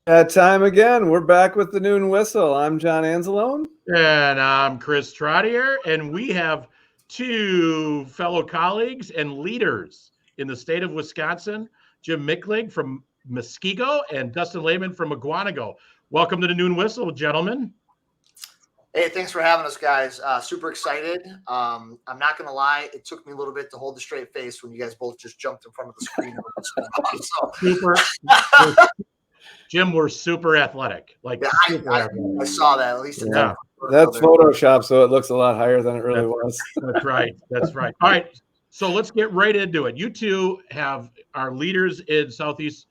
That time again. We're back with the Noon Whistle. I'm John Anzalone. And I'm Chris Trottier. And we have two fellow colleagues and leaders in the state of Wisconsin, Jim Michlig from Muskego and Dustin Lehman from Mukwonago. Welcome to the Noon Whistle, gentlemen. Hey, thanks for having us, guys. Super excited. I'm not going to lie. It took me a little bit to hold a straight face when you guys both just jumped in front of the screen. Super. Jim, we're super athletic. I saw that. At least that's Photoshop, so it looks a lot higher than it really was. That's right. All right. So let's get right into it. You two are leaders in Southeast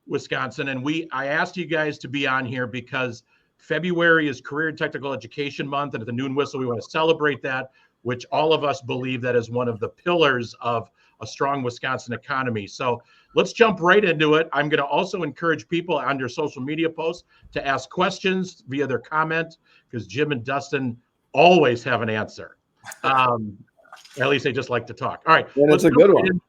Wisconsin, and I asked you guys to be on here because February is Career and Technical Education Month, and at the Noon Whistle, we want to celebrate that, which all of us believe that is one of the pillars of a strong Wisconsin economy. So let's jump right into it. I'm going to also encourage people on their social media posts to ask questions via their comment, because Jim and Dustin always have an answer. At least they just like to talk. All right. And it's a good one.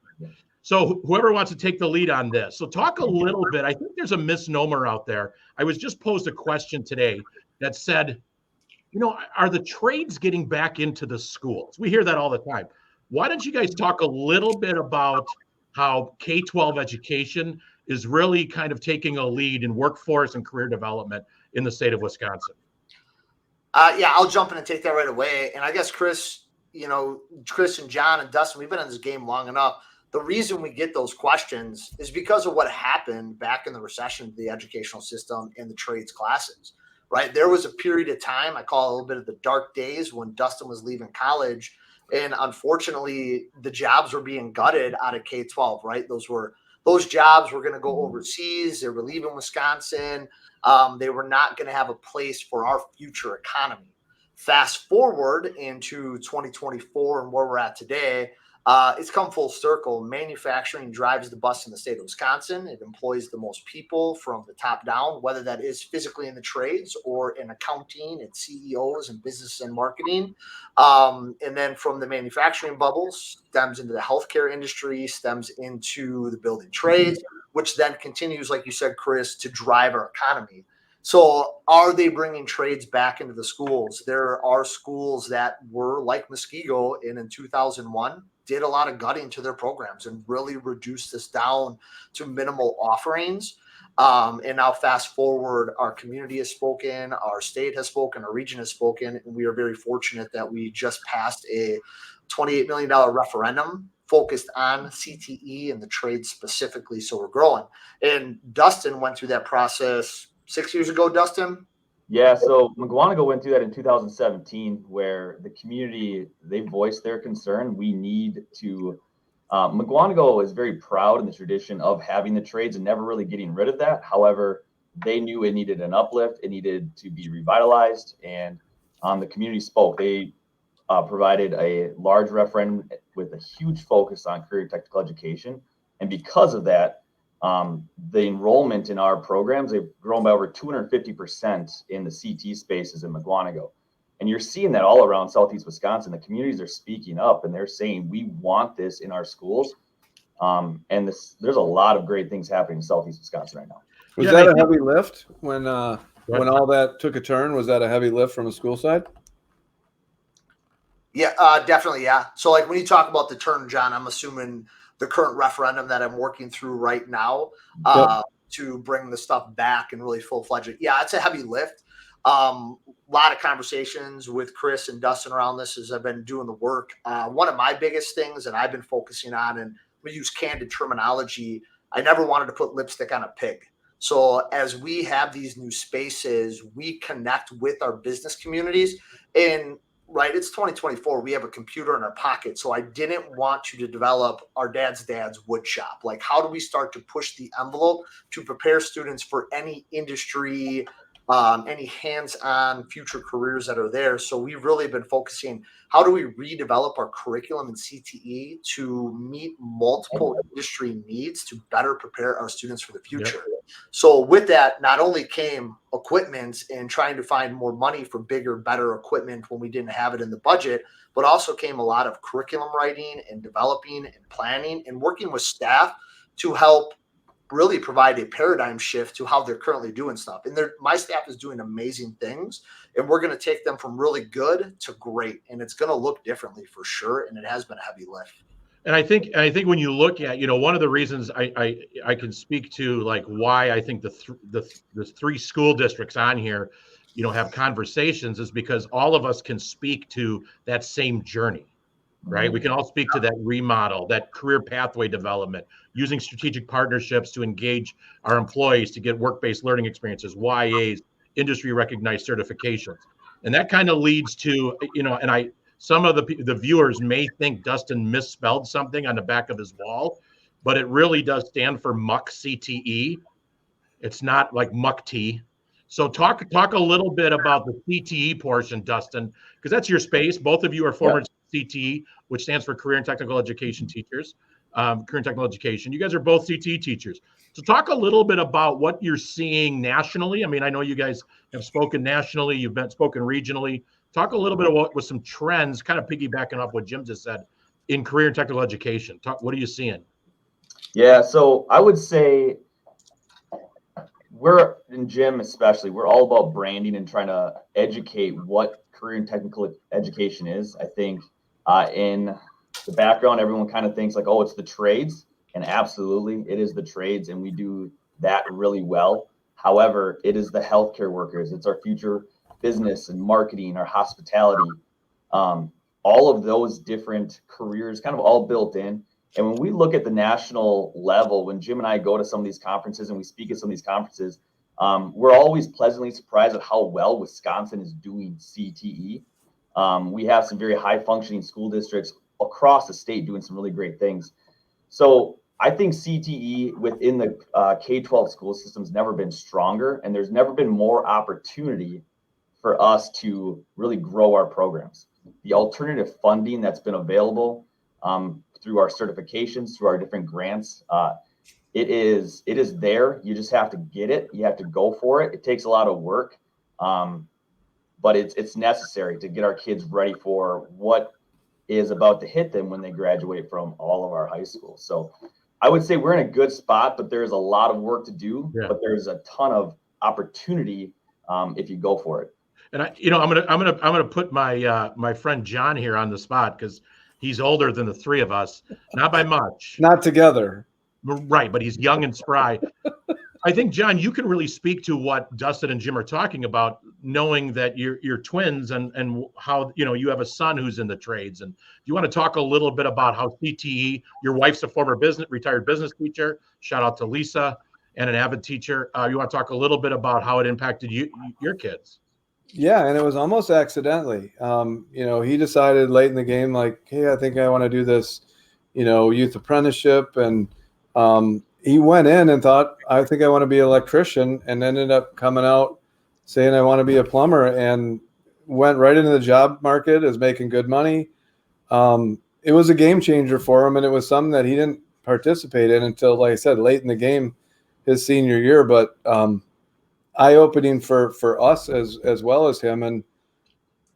So whoever wants to take the lead on this. So talk a little bit. I think there's a misnomer out there. I was just posed a question today that said, are the trades getting back into the schools? We hear that all the time. Why don't you guys talk a little bit about how K-12 education is really kind of taking a lead in workforce and career development in the state of Wisconsin? I'll jump in and take that right away. And I guess Chris and John and Dustin, we've been in this game long enough. The reason we get those questions is because of what happened back in the recession of the educational system and the trades classes, right? There was a period of time, I call it a little bit of the dark days, when Dustin was leaving college. And unfortunately, the jobs were being gutted out of K-12, right? Those jobs were going to go overseas. They were leaving Wisconsin. They were not going to have a place for our future economy. Fast forward into 2024 and where we're at today, it's come full circle. Manufacturing drives the bus in the state of Wisconsin. It employs the most people from the top down, whether that is physically in the trades or in accounting and CEOs and business and marketing. And then from the manufacturing bubbles, stems into the healthcare industry, stems into the building trades, which then continues, like you said, Chris, to drive our economy. So are they bringing trades back into the schools? There are schools that were like Muskego in 2001, did a lot of gutting to their programs and really reduced this down to minimal offerings. And now fast forward, our community has spoken, our state has spoken, our region has spoken, and we are very fortunate that we just passed a $28 million referendum focused on CTE and the trades specifically. So we're growing. And Dustin went through that process 6 years ago, Dustin? Yeah, so Mukwonago went through that in 2017, where the community, they voiced their concern. We need to, Mukwonago is very proud in the tradition of having the trades and never really getting rid of that. However, they knew it needed an uplift. It needed to be revitalized, and the community spoke. They provided a large referendum with a huge focus on career and technical education. And because of that, the enrollment in our programs, they've grown by over 250% in the CT spaces in Mukwonago. And you're seeing that all around Southeast Wisconsin. The communities are speaking up and they're saying, we want this in our schools. And there's a lot of great things happening in Southeast Wisconsin right now. Was that a heavy lift when all that took a turn? Was that a heavy lift from a school side? Yeah, definitely. Yeah. So like when you talk about the turn, John, I'm assuming the current referendum that I'm working through right now to bring the stuff back and really full-fledged. Yeah, it's a heavy lift. A lot of conversations with Chris and Dustin around this as I've been doing the work. One of my biggest things that I've been focusing on, and we use candid terminology, I never wanted to put lipstick on a pig. So as we have these new spaces, we connect with our business communities. And right, it's 2024. We have a computer in our pocket. So I didn't want you to develop our dad's wood shop. Like, how do we start to push the envelope to prepare students for any industry, any hands-on future careers that are there? So we've really been focusing, how do we redevelop our curriculum in CTE to meet multiple industry needs to better prepare our students for the future? Yep. So with that, not only came equipment and trying to find more money for bigger, better equipment when we didn't have it in the budget, but also came a lot of curriculum writing and developing and planning and working with staff to help really provide a paradigm shift to how they're currently doing stuff. And my staff is doing amazing things, and we're going to take them from really good to great. And it's going to look differently for sure. And it has been a heavy lift. And I think when you look at, one of the reasons I can speak to like why I think the three school districts on here, have conversations is because all of us can speak to that same journey, right? We can all speak to that remodel, that career pathway development, using strategic partnerships to engage our employees to get work-based learning experiences, YAs, industry recognized certifications. And that kind of leads to, some of the viewers may think Dustin misspelled something on the back of his wall, but it really does stand for Muck CTE. It's not like Muck T. So talk a little bit about the CTE portion, Dustin, because that's your space. Both of you are former CTE, which stands for Career and Technical Education teachers. Career and Technical Education. You guys are both CTE teachers. So talk a little bit about what you're seeing nationally. I mean, I know you guys have spoken nationally. You've spoken regionally. Talk a little bit about with some trends, kind of piggybacking off what Jim just said, in career and technical education. What are you seeing? Yeah, so I would say we're, in Jim especially, we're all about branding and trying to educate what career and technical education is. I think in the background, everyone kind of thinks like, oh, it's the trades. And absolutely, it is the trades, and we do that really well. However, it is the healthcare workers. It's our future business and marketing, our hospitality, all of those different careers kind of all built in. And when we look at the national level, when Jim and I go to some of these conferences and we speak at some of these conferences, we're always pleasantly surprised at how well Wisconsin is doing CTE. We have some very high functioning school districts across the state doing some really great things. So I think CTE within the K-12 school system has never been stronger, and there's never been more opportunity for us to really grow our programs. The alternative funding that's been available through our certifications, through our different grants, it is there. You just have to get it. You have to go for it. It takes a lot of work, but it's necessary to get our kids ready for what is about to hit them when they graduate from all of our high schools. So I would say we're in a good spot, but there's a lot of work to do. Yeah. But there's a ton of opportunity if you go for it. And I'm gonna put my friend John here on the spot because he's older than the three of us, not by much. Not together. Right, but he's young and spry. I think, John, you can really speak to what Dustin and Jim are talking about, knowing that you're twins and how, you have a son who's in the trades. And you want to talk a little bit about how CTE, your wife's a former retired business teacher, shout out to Lisa, and an avid teacher. You want to talk a little bit about how it impacted your kids? Yeah, and it was almost accidentally. He decided late in the game, like, hey, I think I want to do this, youth apprenticeship. And he went in and thought, I think I want to be an electrician, and ended up coming out saying I want to be a plumber, and went right into the job market, is making good money. It was a game changer for him, and it was something that he didn't participate in until, like I said, late in the game, his senior year. But eye-opening for us as well as him. And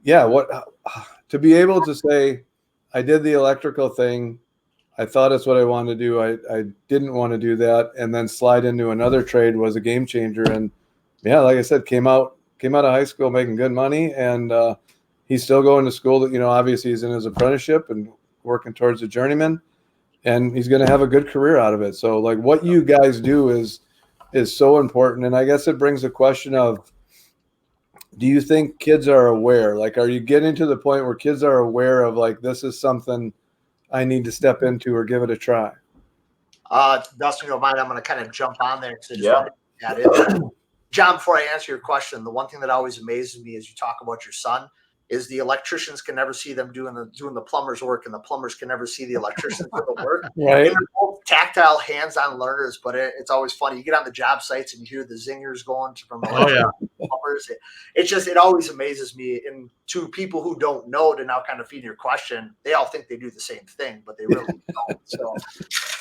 yeah, to be able to say, I did the electrical thing, I thought it's what I wanted to do, I didn't want to do that, and then slide into another trade was a game changer. And yeah, like I said, came out of high school making good money, and he's still going to school. Obviously he's in his apprenticeship and working towards a journeyman, and he's going to have a good career out of it. So like what you guys do is so important. And I guess it brings a question of, do you think kids are aware? Like, are you getting to the point where kids are aware of, like, this is something I need to step into or give it a try? Dustin, you don't mind, I'm going to kind of jump on there because I just want to add in. John, before I answer your question, the one thing that always amazes me as you talk about your son is the electricians can never see them doing the plumber's work, and the plumbers can never see the electricians do the work. Right. And they're both tactile, hands-on learners, but it's always funny. You get on the job sites and you hear the zingers going from the plumbers. It always amazes me. And to people who don't know, to now kind of feed your question, they all think they do the same thing, but they really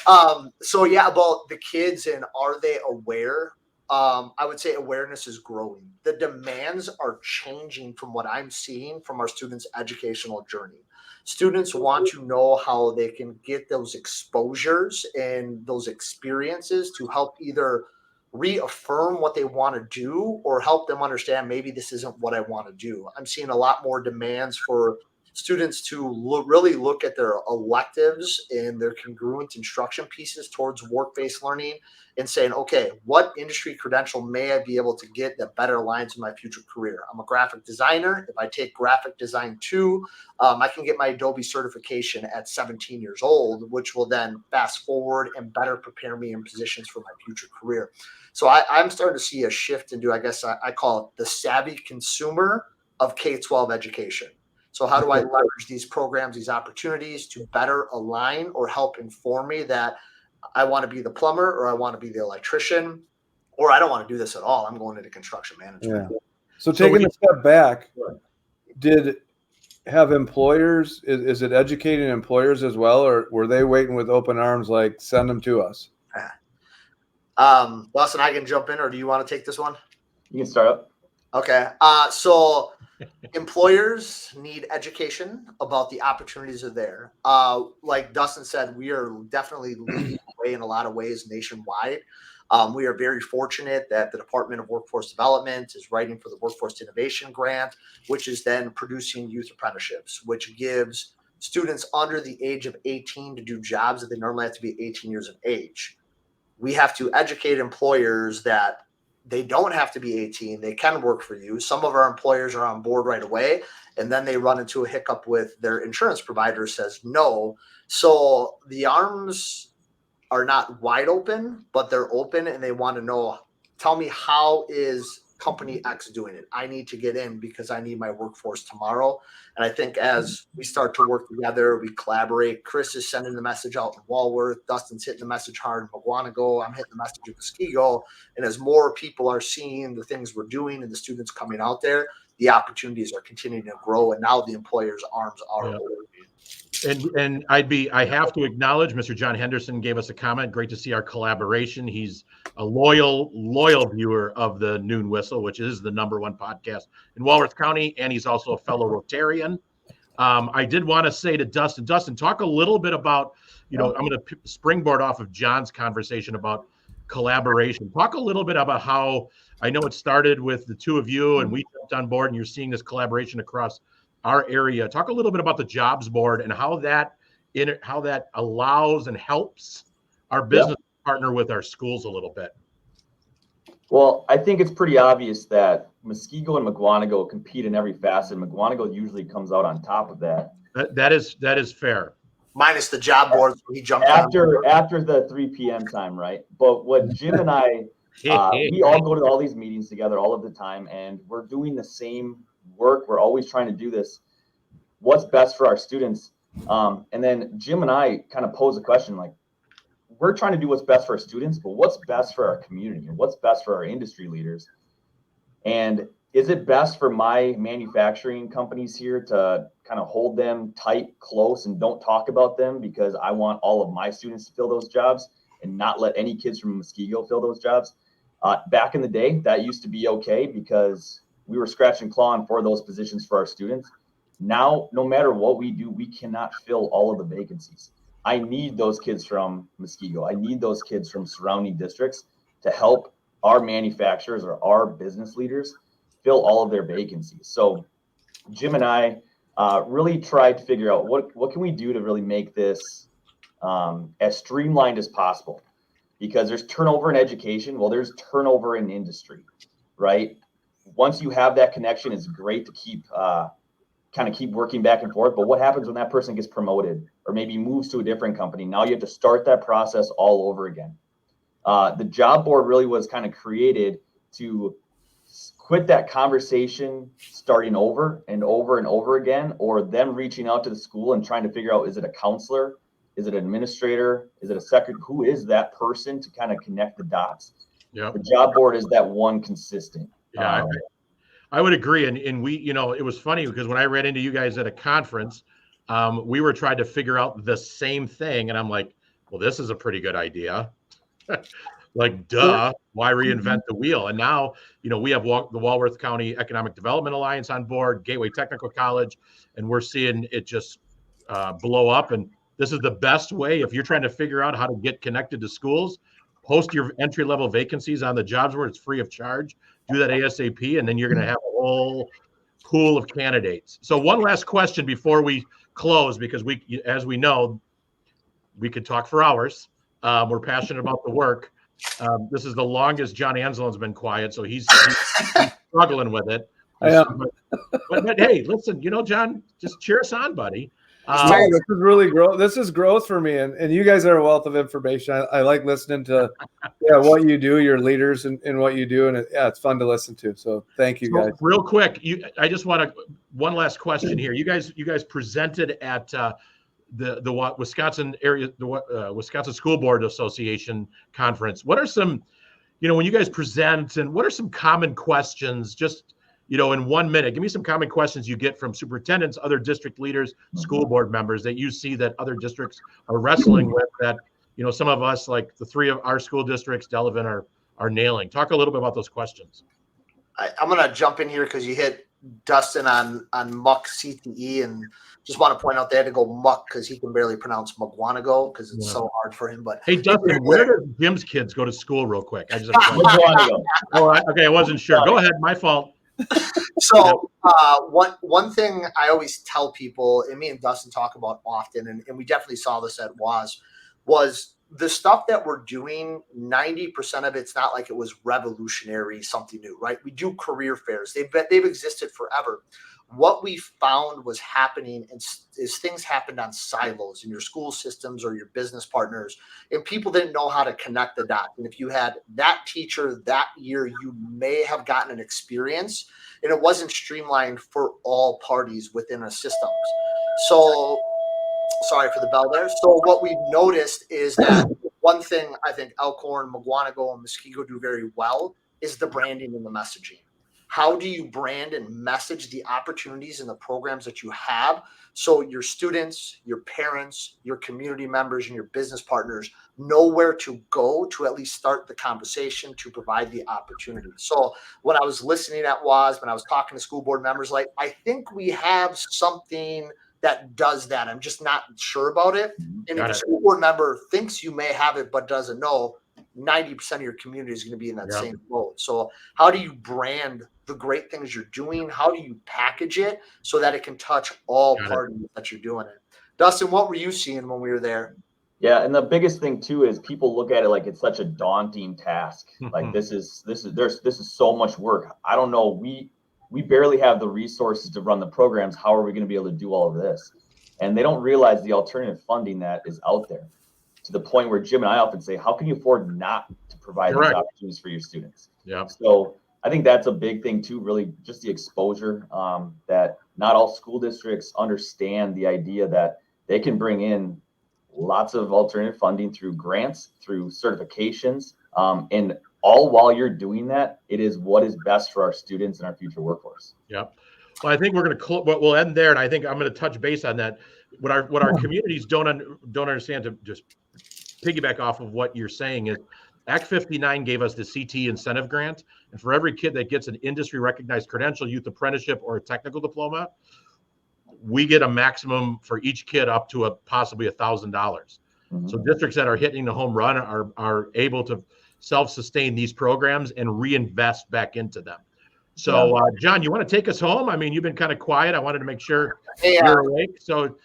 don't. So yeah, about the kids and are they aware? I would say awareness is growing. The demands are changing from what I'm seeing from our students' educational journey. Students want to know how they can get those exposures and those experiences to help either reaffirm what they want to do or help them understand maybe this isn't what I want to do. I'm seeing a lot more demands for students to really look at their electives and their congruent instruction pieces towards work-based learning and saying, okay, what industry credential may I be able to get that better aligns with my future career? I'm a graphic designer. If I take graphic design 2, I can get my Adobe certification at 17 years old, which will then fast forward and better prepare me in positions for my future career. So I'm starting to see a shift into, I guess I call it the savvy consumer of K-12 education. So how do I leverage these programs, these opportunities to better align or help inform me that I want to be the plumber or I want to be the electrician, or I don't want to do this at all. I'm going into construction management. Yeah. So taking a step back, have employers, is it educating employers as well, or were they waiting with open arms like send them to us? Dustin, I can jump in, or do you want to take this one? You can start up. Okay. So employers need education about the opportunities are there. Like Dustin said, we are definitely leading the way in a lot of ways nationwide. We are very fortunate that the Department of Workforce Development is writing for the Workforce Innovation Grant, which is then producing youth apprenticeships, which gives students under the age of 18 to do jobs that they normally have to be 18 years of age. We have to educate employers that they don't have to be 18. They can work for you. Some of our employers are on board right away, and then they run into a hiccup with their insurance provider says no. So the arms are not wide open, but they're open, and they want to know, tell me, how is company X doing it? I need to get in because I need my workforce tomorrow. And I think as we start to work together, we collaborate. Chris is sending the message out in Walworth. Dustin's hitting the message hard in Mukwonago. I'm hitting the message in Muskego. And as more people are seeing the things we're doing and the students coming out there, the opportunities are continuing to grow. And now the employers' arms are open. And I have to acknowledge Mr. John Henderson gave us a comment. Great to see our collaboration. He's a loyal viewer of the Noon Whistle, which is the #1 podcast in Walworth County, and he's also a fellow Rotarian. I did want to say to Dustin, talk a little bit about, I'm going to springboard off of John's conversation about collaboration. Talk a little bit about how, I know it started with the two of you and we jumped on board, and you're seeing this collaboration across our area. Talk a little bit about the jobs board and how that allows and helps our business partner with our schools a little bit. Well, I think it's pretty obvious that Muskego and Mukwonago compete in every facet. Mukwonago usually comes out on top of that. That is fair. Minus the job boards. He jumped after the 3 p.m. time, right? But what Jim and I, we all go to all these meetings together all of the time, and we're doing the same work. We're always trying to do this. What's best for our students? And then Jim and I kind of pose a question like, we're trying to do what's best for our students, but what's best for our community and what's best for our industry leaders? And is it best for my manufacturing companies here to kind of hold them tight, close, and don't talk about them because I want all of my students to fill those jobs and not let any kids from Muskego fill those jobs? Back in the day, that used to be okay because we were scratching and clawing for those positions for our students. Now, no matter what we do, we cannot fill all of the vacancies. I need those kids from Muskego. I need those kids from surrounding districts to help our manufacturers or our business leaders fill all of their vacancies. So Jim and I really tried to figure out what can we do to really make this as streamlined as possible, because there's turnover in education. Well, there's turnover in industry, right? Once you have that connection, it's great to keep working back and forth. But what happens when that person gets promoted or maybe moves to a different company? Now you have to start that process all over again. The job board really was kind of created to quit that conversation starting over and over and over again, or them reaching out to the school and trying to figure out, is it a counselor? Is it an administrator? Is it a secretary? Who is that person to kind of connect the dots? Yeah. The job board is that one consistent. Yeah, I would agree. And we, it was funny because when I ran into you guys at a conference, we were trying to figure out the same thing. And I'm like, well, this is a pretty good idea. Like, duh, why reinvent the wheel? And now, we have the Walworth County Economic Development Alliance on board, Gateway Technical College, and we're seeing it just blow up. And this is the best way if you're trying to figure out how to get connected to schools. Post your entry-level vacancies on the jobs board. It's free of charge. Do that ASAP, and then you're going to have a whole pool of candidates. So one last question before we close, because as we know, we could talk for hours. We're passionate about the work. This is the longest John Anselon's been quiet, so he's struggling with it. But hey, listen, John, just cheer us on, buddy. This is really growth. This is growth for me, and you guys are a wealth of information. I like listening to what you do, your leaders, and what you do, and it's fun to listen to. So thank you, guys. Real quick, I just want one last question here. You guys presented at the Wisconsin area, the Wisconsin School Board Association conference. What are some, when you guys present, and what are some common questions? Just in 1 minute, give me some common questions you get from superintendents, other district leaders, school board members that you see that other districts are wrestling with that, some of us, like the three of our school districts, Delavan, are nailing. Talk a little bit about those questions. I'm going to jump in here because you hit Dustin on Muck CTE, and just want to point out they had to go Muck because he can barely pronounce Mukwonago because it's so hard for him. But hey, Dustin, where do Jim's kids go to school real quick? I just have okay, I wasn't sure. Go ahead. My fault. So one thing I always tell people, and me and Dustin talk about often, and we definitely saw this at was the stuff that we're doing, 90% of it's not like it was revolutionary, something new, right? We do career fairs. They've existed forever. What we found was happening is things happened on silos in your school systems or your business partners, and people didn't know how to connect the dots. And if you had that teacher that year, you may have gotten an experience, and it wasn't streamlined for all parties within a system. So sorry for the bell there. So what we've noticed is that one thing I think Elkhorn, Mukwonago, and Muskego do very well is the branding and the messaging. How do you brand and message the opportunities and the programs that you have so your students, your parents, your community members, and your business partners know where to go to at least start the conversation to provide the opportunity? So when I was listening at WAS, when I was talking to school board members, I think we have something that does that. I'm just not sure about it. And if a school board member thinks you may have it but doesn't know, 90% of your community is going to be in that same boat. So how do you brand the great things you're doing? How do you package it so that it can touch all parties that you're doing it? Dustin, what were you seeing when we were there? Yeah, and the biggest thing too is people look at it like it's such a daunting task. Like this is so much work. I don't know. We barely have the resources to run the programs. How are we going to be able to do all of this? And they don't realize the alternative funding that is out there, to the point where Jim and I often say, how can you afford not to provide these opportunities for your students? Yeah. So I think that's a big thing too, really just the exposure, that not all school districts understand the idea that they can bring in lots of alternative funding through grants, through certifications, and all while you're doing that, it is what is best for our students and our future workforce. Yep. Well, I think we're going to we'll end there, and I think I'm going to touch base on that. What our communities don't understand, to just piggyback off of what you're saying, is Act 59 gave us the CT incentive grant, and for every kid that gets an industry recognized credential, youth apprenticeship, or a technical diploma, we get a maximum for each kid up to possibly $1,000. So districts that are hitting the home run are able to self-sustain these programs and reinvest back into them. So, John, you want to take us home? I mean, you've been kind of quiet. I wanted to make sure you're awake. So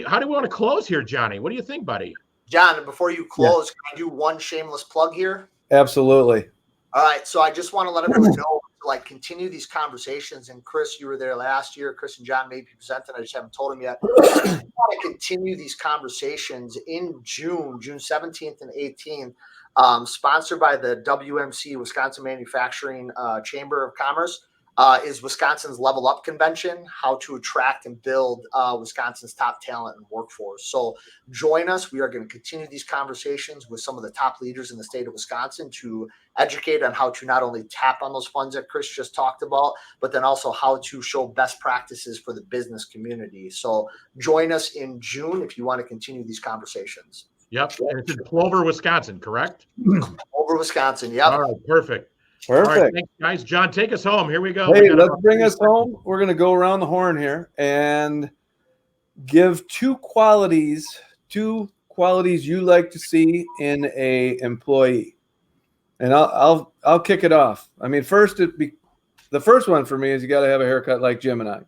how do we want to close here, Johnny? What do you think, buddy? John, before you close, can I do one shameless plug here? Absolutely. All right. So I just want to let everyone know to continue these conversations. And Chris, you were there last year. Chris and John may be presenting. I just haven't told them yet. I want to continue these conversations in June 17th and 18th, sponsored by the WMC, Wisconsin Manufacturing Chamber of Commerce. Is Wisconsin's Level Up Convention, how to attract and build Wisconsin's top talent and workforce. So join us. We are going to continue these conversations with some of the top leaders in the state of Wisconsin to educate on how to not only tap on those funds that Chris just talked about, but then also how to show best practices for the business community. So join us in June if you want to continue these conversations. Yep. And it's in Clover, Wisconsin, correct? Clover, Wisconsin. Yep. All right. Perfect. Perfect. All right, thanks, guys. John, take us home. Here we go. Hey, let's bring us home. We're going to go around the horn here. And give two qualities you like to see in a employee. And I'll kick it off. I mean, the first one for me is you got to have a haircut like Jim and I.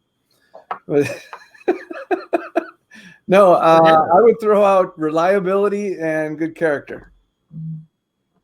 No, I would throw out reliability and good character.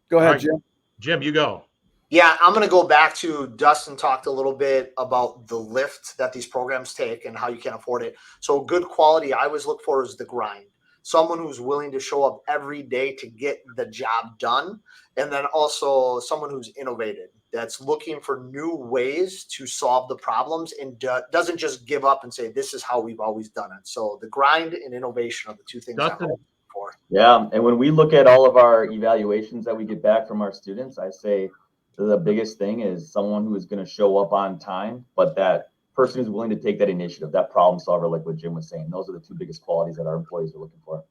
Go ahead, right, Jim. Jim, you go. Yeah, I'm going to go back to Dustin talked a little bit about the lift that these programs take and how you can afford it. So good quality I always look for is the grind. Someone who's willing to show up every day to get the job done. And then also someone who's innovative, that's looking for new ways to solve the problems and doesn't just give up and say, this is how we've always done it. So the grind and innovation are the two things I'm looking for. Yeah. And when we look at all of our evaluations that we get back from our students, I say the biggest thing is someone who is going to show up on time, but that person who's willing to take that initiative, that problem solver, like what Jim was saying. Those are the two biggest qualities that our employees are looking for.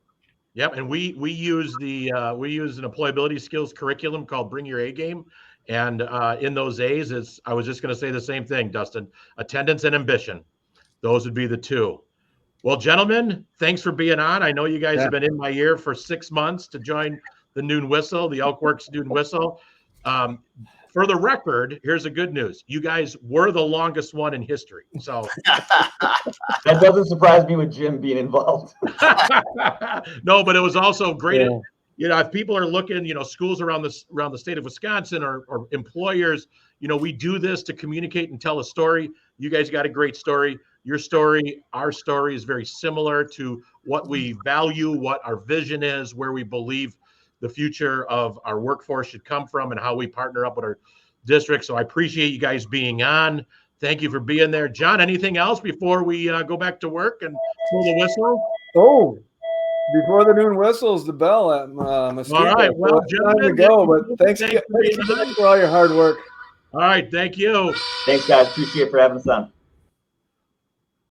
Yep, and we use an employability skills curriculum called Bring Your A Game, and in those A's, I was just going to say the same thing, Dustin. Attendance and ambition; those would be the two. Well, gentlemen, thanks for being on. I know you guys have been in my ear for 6 months to join the Noon Whistle, the ElkWorks Noon Whistle. For the record, here's the good news. You guys were the longest one in history. So that doesn't surprise me with Jim being involved. No, but it was also great. Yeah. You know, if people are looking, you know, schools around the state of Wisconsin or employers, you know, we do this to communicate and tell a story. You guys got a great story. Your story, our story is very similar to what we value, what our vision is, where we believe the future of our workforce should come from, and how we partner up with our district. So I appreciate you guys being on. Thank you for being there. John, anything else before we go back to work and blow the whistle? Oh, before the Noon Whistle is the bell at Muskego. All right, well, it's time to go, but thanks for all your hard work. All right, thank you. Thanks, guys. Appreciate it for having us on.